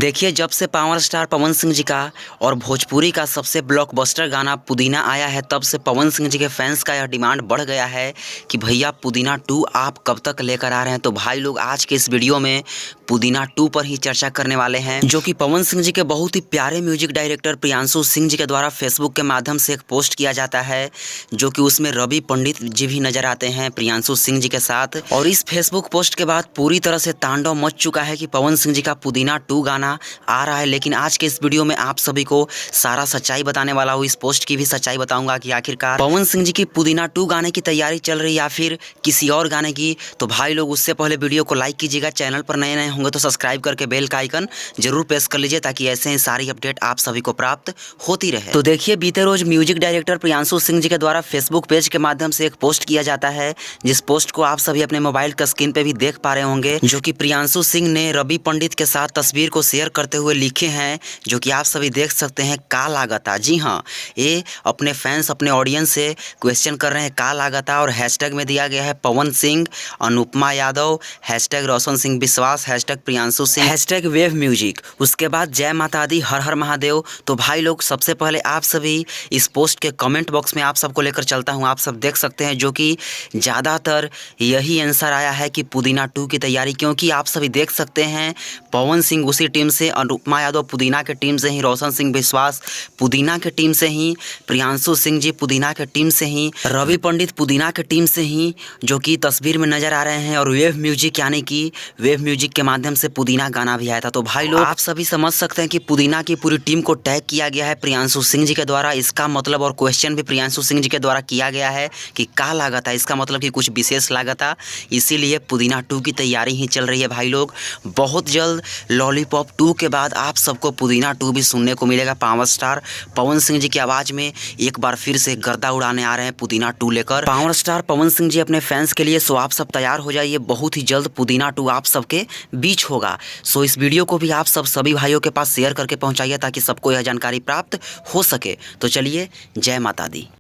देखिए, जब से पावर स्टार पवन सिंह जी का और भोजपुरी का सबसे ब्लॉकबस्टर गाना पुदीना आया है, तब से पवन सिंह जी के फैंस का यह डिमांड बढ़ गया है कि भैया पुदीना 2 आप कब तक लेकर आ रहे हैं। तो भाई लोग आज के इस वीडियो में पुदीना 2 पर ही चर्चा करने वाले हैं, जो कि पवन सिंह जी के बहुत ही प्यारे म्यूजिक डायरेक्टर प्रियांशु सिंह जी के द्वारा फेसबुक के माध्यम से एक पोस्ट किया जाता है, जो कि उसमें रवि पंडित जी भी नजर आते हैं प्रियांशु सिंह जी के साथ। और इस फेसबुक पोस्ट के बाद पूरी तरह से तांडव मच चुका है कि पवन सिंह जी का पुदीना 2 गाना आ रहा है। लेकिन आज के इस वीडियो में आप सभी को सारा सच्चाई बताने वाला हूँ। इस पोस्ट की भी सच्चाई बताऊंगा कि आखिरकार पवन सिंह जी की पुदीना 2 गाने की तैयारी चल रही है या फिर किसी और गाने की। तो भाई लोग उससे पहले वीडियो को लाइक कीजिएगा, चैनल पर नए होंगे तो सब्सक्राइब करके बेल का आइकन जरूर प्रेस कर लीजिए, ताकि ऐसे ही सारी अपडेट आप सभी को प्राप्त होती रहे। तो देखिए, बीते रोज म्यूजिक डायरेक्टर प्रियांशु सिंह जी के द्वारा फेसबुक पेज के माध्यम से एक पोस्ट किया जाता है, जिस पोस्ट को आप सभी अपने मोबाइल का स्क्रीन पे भी देख पा रहे होंगे, जो कि प्रियांशु सिंह ने रवि पंडित के साथ तस्वीर को शेयर करते हुए लिखे हैं, जो कि आप सभी देख सकते हैं का लागता। जी हाँ, ये अपने फैंस अपने ऑडियंस से क्वेश्चन कर रहे हैं का लागता, और हैशटैग में दिया गया है पवन सिंह, अनुपमा यादव, हैशटैग रोशन सिंह विश्वास, hashtag Priyanshu Singh, hashtag wave music, उसके बाद जय माता दी, हर हर महादेव। तो भाई लोग सबसे पहले आप सभी इस पोस्ट के कमेंट बॉक्स में आप सबको लेकर चलता हूँ। आप सब देख सकते हैं जो कि ज़्यादातर यही आंसर आया है कि पुदीना 2 की तैयारी, क्योंकि आप सभी देख सकते हैं पवन सिंह उसी टीम से, अनुपमा यादव पुदीना के टीम से ही, रोशन सिंह विश्वास पुदीना के टीम से ही, प्रियांशु सिंह जी पुदीना के टीम से ही, रवि पंडित पुदीना के टीम से ही, जो कि तस्वीर में नजर आ रहे हैं। और वेव म्यूजिक यानी कि वेव म्यूजिक के माध्यम से पुदीना गाना भी आया था। तो भाई लोग आप सभी समझ सकते हैं कि पुदीना की पूरी टीम को टैग किया गया है प्रियांशु सिंह जी के द्वारा। इसका मतलब, और क्वेश्चन भी प्रियांशु सिंह जी के द्वारा किया गया है कि का लागत है, इसका मतलब कि कुछ विशेष लागत है, इसीलिए पुदीना 2 की तैयारी ही चल रही है। भाई लोग बहुत जल्द लॉलीपॉप 2 के बाद आप सबको पुदीना 2 भी सुनने को मिलेगा। पावर स्टार पवन सिंह जी की आवाज़ में एक बार फिर से गर्दा उड़ाने आ रहे हैं पुदीना 2 लेकर पावर स्टार पवन सिंह जी अपने फैंस के लिए। सो आप सब तैयार हो जाइए, बहुत ही जल्द पुदीना 2 आप सबके बीच होगा। सो इस वीडियो को भी आप सभी भाइयों के पास शेयर करके पहुंचाइए, ताकि सबको यह जानकारी प्राप्त हो सके। तो चलिए, जय माता दी।